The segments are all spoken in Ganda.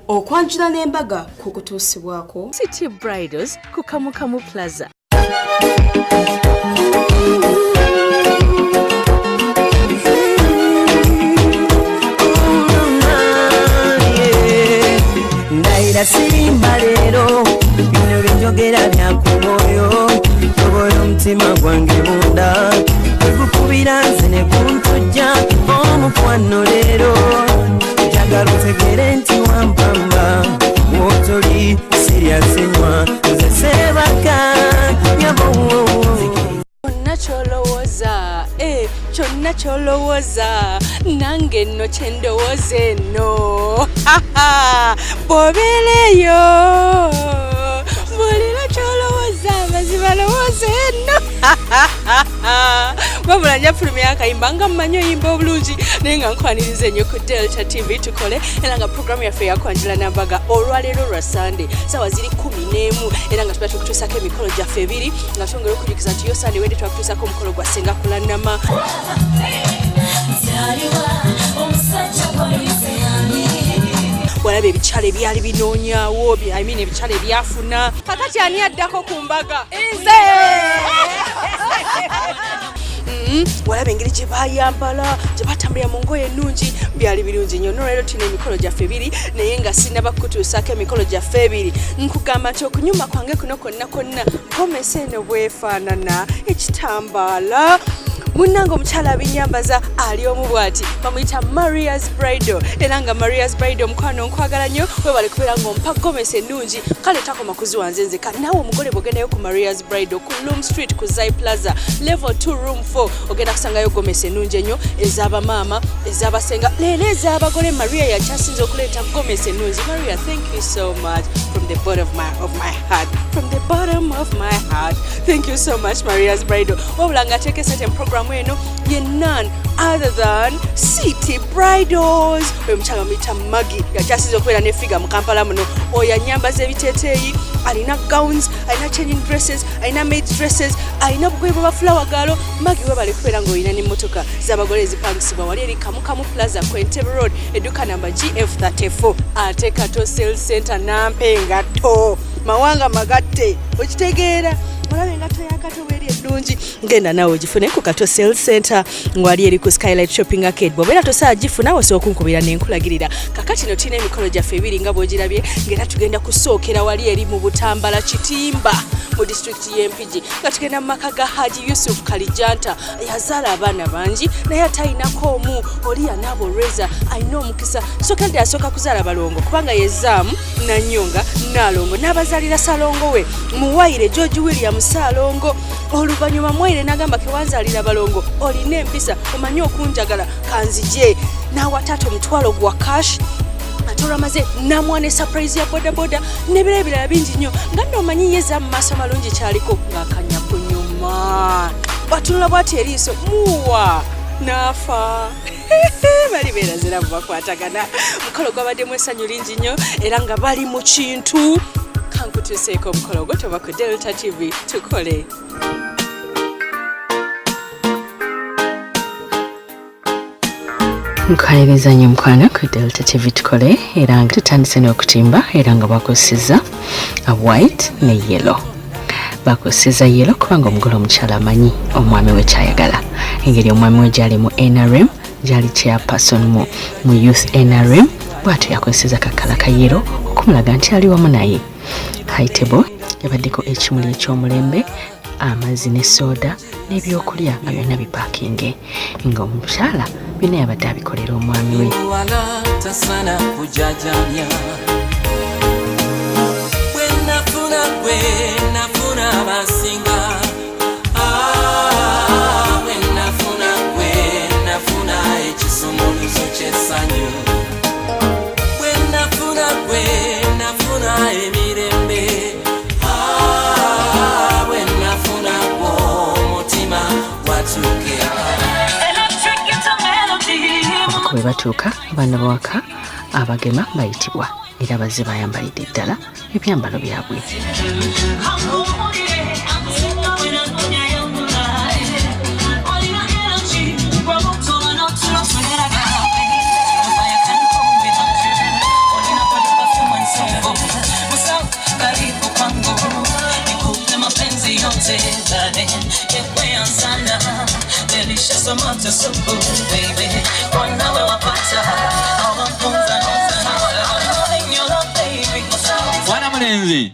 okwanjula n'embaga ku kutuusibwako City Bridals ku Kamukamu Plaza. Ndaira sirimba leero bino by'enjogera byakumoyo tobola omutima gwange munda ekukubira nze ne kuntujja omukwano leero njagala otegere nti wampamba wotoli siryasenywa nze sebaka nyabo Kyonna kyolowooza nange nno kyendowooza eno bw'obeereeyo bulira kyolowooza abaziba lowooza eno wabula nja fulumya akayimba nga mmanyi oyimba obulungi naye nga nkwaniriza ennyo ku Delta TV tukole era nga programu yaffe yakwanjula nambaga olwaleero lwa Sunday sawa ziri 11 era nga tuba tukutuusako emikolo gyaffe ebiri nga twongera okujukiza nti yo Sunday wedde twakutuusako omukolo gwa Ssenga Kulannama walaba ebikyala ebyali binoonyaawo ebikyala ebyafuna kakati ani addako ku mbaga nze walaba engeri gye bayambala gye batambulira mu ngoye ennungi byali birungi nnyo nolwaleero tulina emikolo gyaffe ebiri naye nga sinaba kukutuusaako emikolo gyaffe ebiri nkugamba nti okunyuma kwange kuno konna konna gomesa eno bwefaanana ekitambaala munnange omukyala abinyambaza ali omu bw'ati bamuyita Maria's Bridal era nga Maria's Bridal omukwano nkwagala nnyo webale kubeera ng'ompa gomesa ennungi kale takoma kuziwa nze nzeka naawe omugole bw'ogendayo ku Maria's Bridal ku Loom Street ku Zai Plaza level 2 room 4 ogenda kusangayo gomesa ennungi ennyo ez'abamaama ez'abasenga leero ez'abagole Maria yakyasinza okuleeta gomesa ennungi Maria thank you so much from the bottom of my heart from the bottom of my heart thank you so much Maria's Bridal wabula ng'ateekesa te program eno ye none other than City Bridals oyo mukyala muyita Maggie yakyasinza okubeera ne figa mu Kampala muno oyo anyambaza ebiteeteeyi alina gowns alina changing dresses alina maid dresses alina bugoye bwa flower galo Maggie webale kubeera ng'olina n'emmotoka z'abagole ezipangisibwa wali eri Kamukamu Plaza Kwentebe Road edduka namba GF34 ate Kato Sales Center Nampengato mawanga magatte okitegeera olabe engato ya Kato bweri ennungi ngenda nawe ogifune ku Kato Sales Center ng'wali eri ku Skylight Shopping Arcade bw'obeera tosaa gifuna osooka kunkubira n'enkulagirira kakati no tulina emikolo gyaffe ebiri nga bw'ogirabye ng'era tugenda kusookera wali eri mu Butambala Kitimba mu district y'Empigi nga tugenda mu maka ga Haji Yusuf Kalijanta yazaala abaana bangi naye atalinako omu oli yanaaba olweza alina omukisa sookedde asooka kuzaala balongo kubanga yezaamu Nanyonga Nalongo n'abazaalira Salongo we Muwaire George William Salongo oluvannyuma Muwaire n'agamba kewanzaalira balongo olina empisa omanyi okunjagala kanzije n'awataata omutwalo gwa cash atolamaze namwane surprise ya boda boda nebira ebirala bingi nnyo nga nno omanyi yeza mu maaso malungi kyaliko ng'akanya ku nyuma batunula bwati eriiso muwa nafa bali beerazira bakwatagana mukolo gwabaddemu essanyu lingi nnyo era nga bali mu kintu kankutuuseeko omukolo gwo toba ku Delta TV tukole nkwaniriza nnyo mukwana ku Delta TV tukole era nga tutandise n'okutimba era nga bakozeseza white ne yellow bakozeseza yellow kubanga omugole omukyala amanyi omwami we kyayagala engeri omwami we gyali mu NRM gyali chairperson mu youth NRM bw'atyo yakozeseza kakala ka yellow okumulaga nti ali wamu naye high table yabaddeko ekimuli eky'omulembe amazzi ne soda n'ebyokulya nga byonna bipakinge nga omukyala byonna yabadde abikolera omwami we bwe batuuka abaana bawaka abagema bayitibwa era bazze bayambalidde ddala ebyambalo byabwe Wana Mulenzi.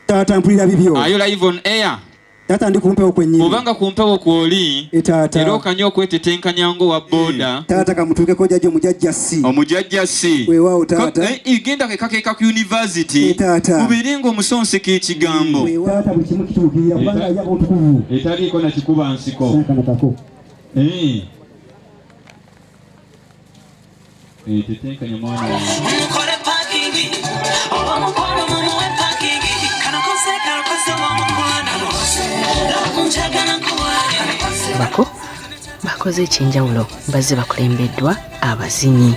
Tata mpulira bibyo. Are you live on air? Tata ndi kumpewo kwennyini. Obanga kumpewo kwoli. Tata. Era okanyo okwetetenkanyango wa boda. Tata kamutuukeko jjajja omujjajja si. Omujjajja si. Weewaawo tata. Igenda kekakeeka ku university. Tata. Kubiringa omusonseka ekigambo. Tata buli kimu kituukirira kubanga ajja otukuvu. Etaliiko na kikuba nsiko. Sankanakako. Tetenkanya mwana wange. Mukole parking. Oba mukwano mumuwe parking. Kano koseka wa mukwano. Bako bakoze ekyenjawulo bazze bakulembeddwa abazinyi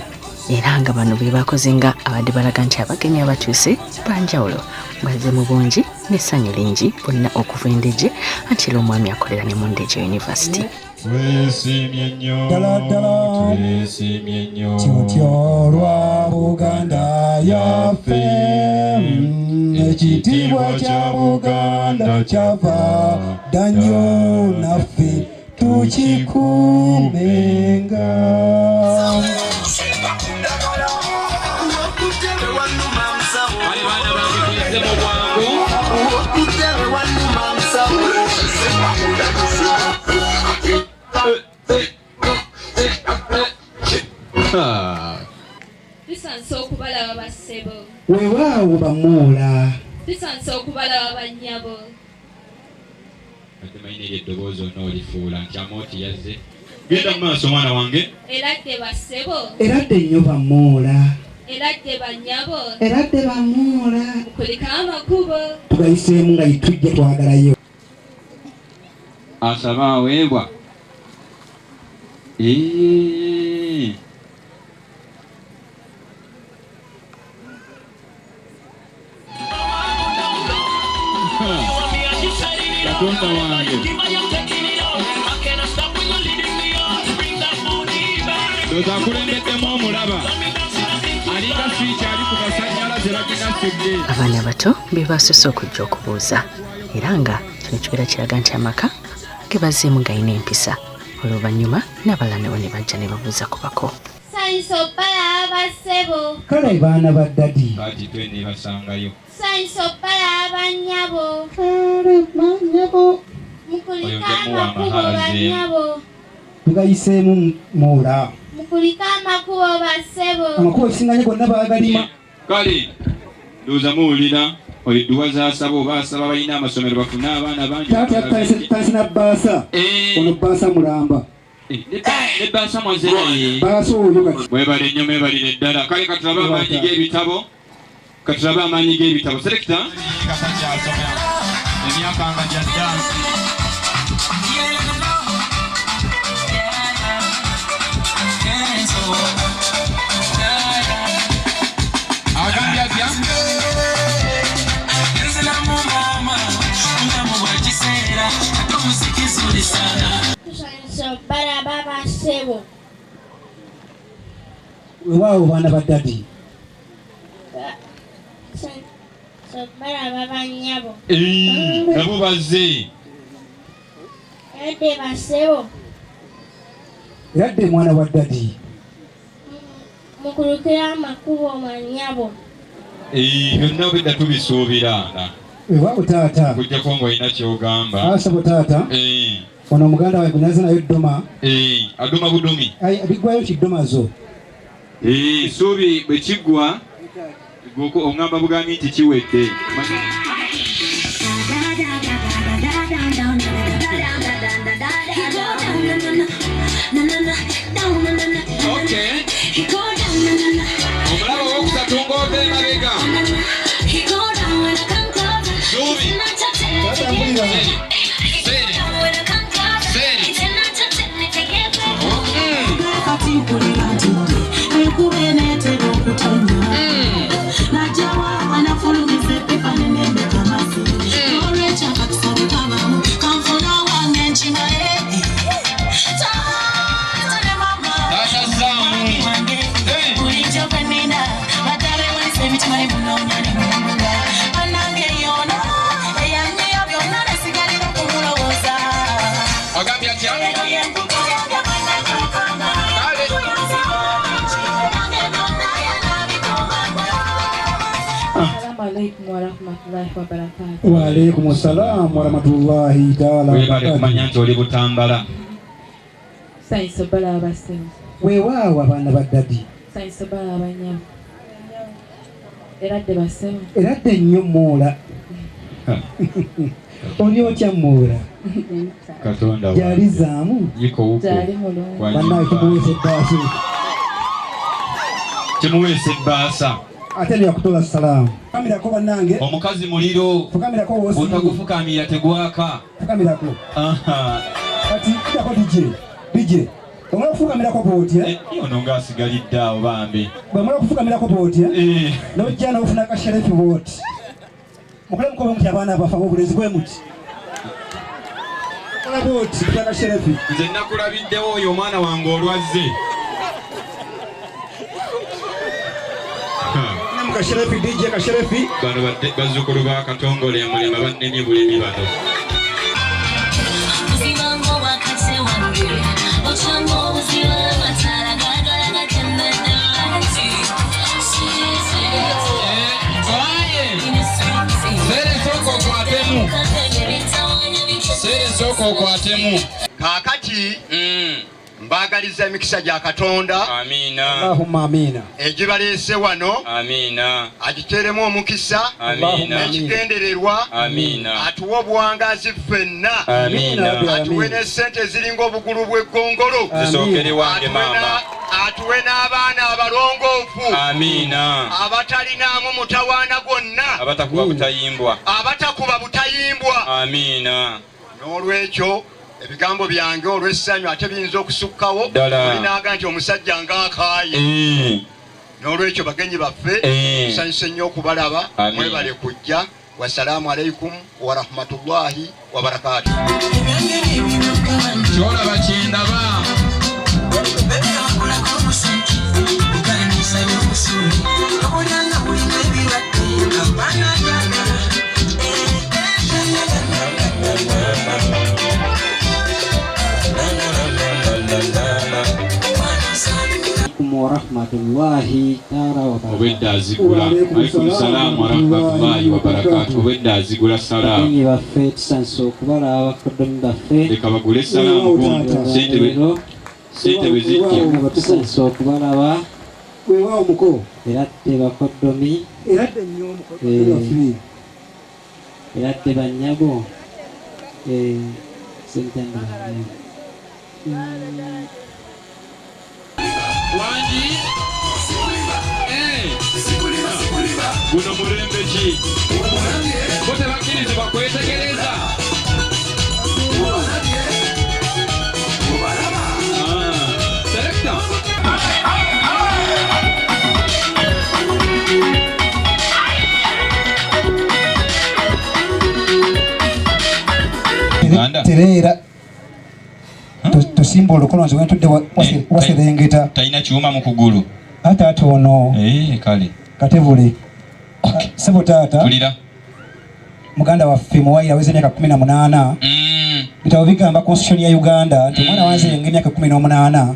era nga bano be bakoze nga abadde balaga nti abagenyi abatuuse banjawulo bazze mu bungi n'essanyu lingi bonna okuva endege anti era omwami akolera ne mu Ndejje University. Twesimye nnyo, twesimye nnyo, Kyotyolwa Buganda yaffe, ekitiibwa kya Buganda kyava dda nnyo naffe tukikuumenga. bali baana bange tuyise mu bwangu. Bisanse okubalaba bassebo. Weewaawo bamuula. Bisanse okubalaba bannyabo. Atemanyi eddoboozi onoolifuula nti Amooti yazze. Genda mu maaso mwana wange. Eradde bassebo. Eradde nnyo bamuula. Eradde bannyabo. Eradde bamuula. Mukulika amakubo. Tugayiseemu nga tujja twagalayo. Asaba aweebwa. Katonda wange. Ndoza akulembeddemu omulaba. Alinga switch ali ku masannyalaze baginasedde. Abaana bato be basoose okujja okubuuza era nga kino kibeera kiraga nti amaka ge bazzeemu gayina empisa oluvannyuma n'abalala nabo ne bajja ne babuuza ku bako. Sayinza okubalaba bassebo. Kale baana ba ddadi. Kati twende basangayo. Sayinza okubalaba bannyabo. Kale bannyabo. Mukulika amakubo bannyabo. Tugayiseemu muula. Mukulika amakubo bassebo. Amakubo ekisinganye gonna baagalima. Kale ndowooza muwulira edduwa z'asaba oba asaba balina amasomero bafune abaana bangi. Taata tansina bbaasa. Ono bbaasa mulamba. Ne bbaasa mwazeraye. Bbaasa oyo kati. Mwebale nnyo mwebalire ddala. Kale katulabe amaanyi g'ebitabo. Katulabe amaanyi g'ebitabo. Selekita. Emyaka nga gyadda. Agambye atya? Tusanyusa okubalaba bassebo. Weewaawo baana ba ddadi. Tusanyusa okubalaba bannyabo. Nabo bazze. Eradde bassebo. Eradde mwana wa ddadi. Mukulukira amakubo mannyabo. Byonna obedda tubisuubira. Weewaawo taata. Kujjako ng'olina ky'ogamba. Asabo taata. Ono omuganda wange naze nayo ddoma. Aduma budumi. Biggwayo kiddoma zo. Suubi bwe kiggwa oŋŋamba bugambi nti kiwedde. Omulaba owokusatu ng'ova emabega. Suubi. alaikum wa rahmatullahi wa barakatuh. Wa alaikum assalam wa rahmatullahi ta'ala. Webale kumanya nti oli Butambala. Sanyusa obbala abasebo. Weewaawo abaana ba ddadi. Sanyusa obbala abanyabo. Eradde basebo. Eradde nnyo Moola. Oli otya Moola? Katonda Jalizaamu. Yiko huko. Jali mulungu. Bannaye tumuweesa ebbaasa. Kimuweesa ebbaasa. Ate yakutola salaamu. Fukamirako bannange. Omukazi muliro. Fukamirako woosi. Otagufukamira tegwaka. Fukamirako. Kati jako DJ. Omala kufukamirako bw'otya? Ono ng'asigalidde awo bambi. Bw'omala kufukamirako bw'otya? N'ojja n'ofuna kasherefi bw'oti. Mukole mukobe muti abaana abafa obulezi bwe muti. Kola bw'oti kufuna kasherefi. Nze nakulabiddewo oyo omwana wange olwazze. Kasherefi DJ kasherefi. Bano bazzukulu ba Katongole Mulema bannemye bulemi bano. Kakati mbagaliza emikisa gya Katonda. Amina. Allahumma amina. Egibaleese wano. Amina. Agiteremu omukisa. Amina. Ekigendererwa. Amina. Atuwa obuwangazi ffenna. Amina. Atuwe n'essente eziringa obugulu bw'eggongolo. Zisookere wange maama. Atuwe n'abaana abalongoofu. Amina. Abatalinaamu mutawaana gwonna. Abatakuba butayimbwa. Abatakuba butayimbwa. Amina. N'olwekyo ebigambo byange olw'essanyu ate biyinza okusukkawo olinaga nti omusajja ng'akaaye. N'olwekyo bagenyi baffe nsanyuse nnyo okubalaba. Mwebale kujja. Wassalaamu alaikum wa rahmatullahi wa barakatuh. Kyolaba kyendaba. Wa rahmatullahi ta'ala wa barakatuh. Obedda azigula. Alaikum salaam wa rahmatullahi wa barakatuh. Obedda azigula salaam. Bagenyi baffe tusanise okubalaba bakoddomi baffe. Leka bagule salaamu guntu. Sente bwe zijja. Tusanise okubalaba. Weewaawo muko. Eradde bakoddomi. Eradde nnyo omukoddomi waffe. Eradde banyago. Sentenda. Wanji guno mulembe ki bote bakkirizibwa kwetegereza selekta Terera tosimba olukolonzi wentudde waserengeta talina kiwuma mu kugulu ate ate ono kale katebule sebo taata tulira muganda waffe muwayi aweze emyaka 18 bitabo bigamba constitution ya Uganda nti omwana wanze yenga emyaka 18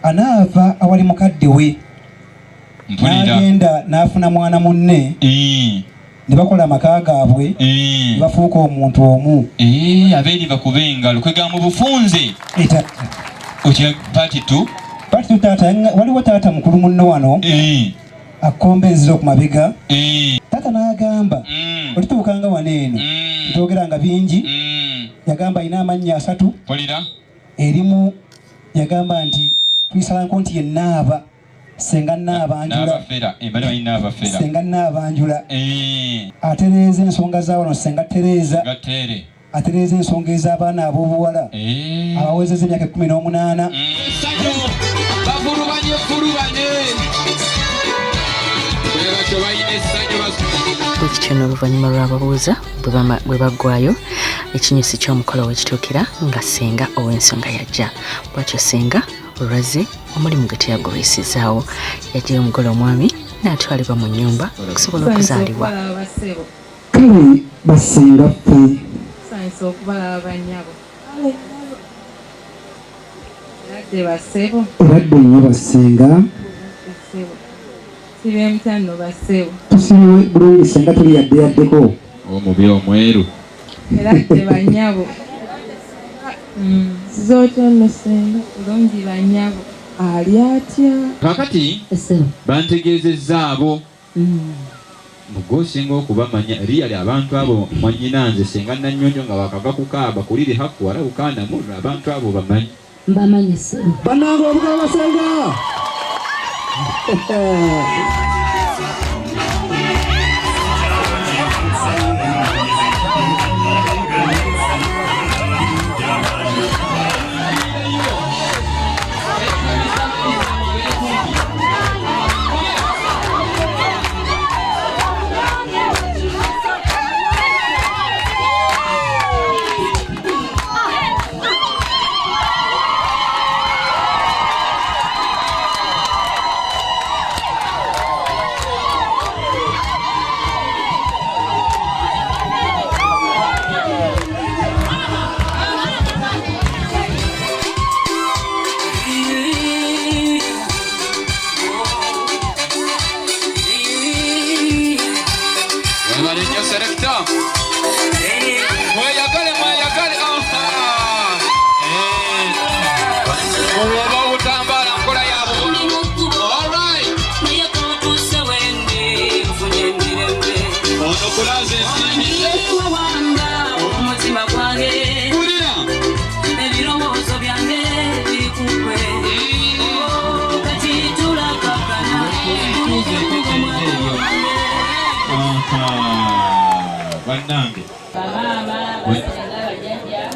anaava awali mukadde we n'agenda n'afuna mwana munne ne bakola amaka gaabwe bafuuka omuntu omu abeeri bakuba engalo kwegamba bufunze otya pati tu taata waliwo taata mukulu munno wano akomba enziro ku mabega taata n'agamba olituukanga wano eno twogeranga bingi yagamba alina amannya 3 erimu yagamba nti tulisalanko nti yennaaba senga naabanjula senga naabanjula atereeza ensonga zawano senga Tereza atereeza ensonga ez'abaana ab'obuwala abawezeza emyaka 18 bwekityo n'oluvannyuma lw'ababuuza bwe baggwayo ekinyusi ky'omukolo wekituukira nga senga ow'ensonga yajja bwatyo senga olwaze omulimu gwe teyagulwisizaawo yaggyayo omugole omwami n'atwalibwa mu nnyumba okusobola okuzaalibwa kale basenga ffe Sanyusa okubalaba bannyabo. Eradde basebo. Eradde nnyo basenga. Sibe mutano basewo. Tusibiwe bulungi senga tuli yaddeko. Omubi omweru. Era tebanyabo. Zotono senga bulungi banyabo. Ali atya. Kakati bantegeezezza abo. Mugosinga okubamanya eriyali abantu abo mwanyinanze senga Nanyonyo nga bakava kukaaba kuliri haku wala ukanda mu abantu abo bamanyi. Mbamanye se. Banango obugaba senga.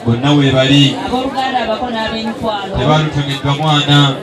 Bonna we bali tebalutemeddwa mwana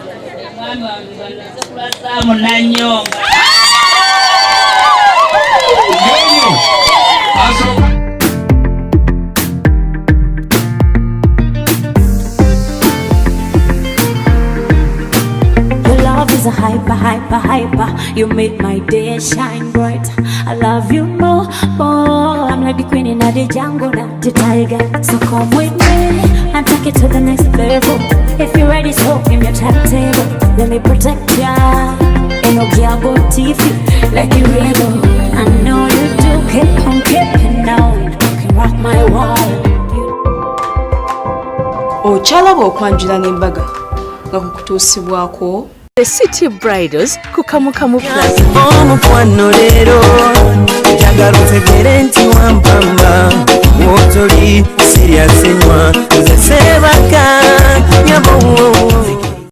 A hyper. You made my day shine bright. I love you more. I'm like the queen in the jungle, not the tiger. So come with me and take it to the next level. If you're ready, so give me your timetable. Let me protect ya. Ain't no gamble TV like you rebel. I know you do. Keep on keeping on. You can rock my world. Ochalaba okwanjula n'embaga nga kukutuusibwako The City Bridals kukamukamu Plaza. Omukwano leero njagala otegere nti wamba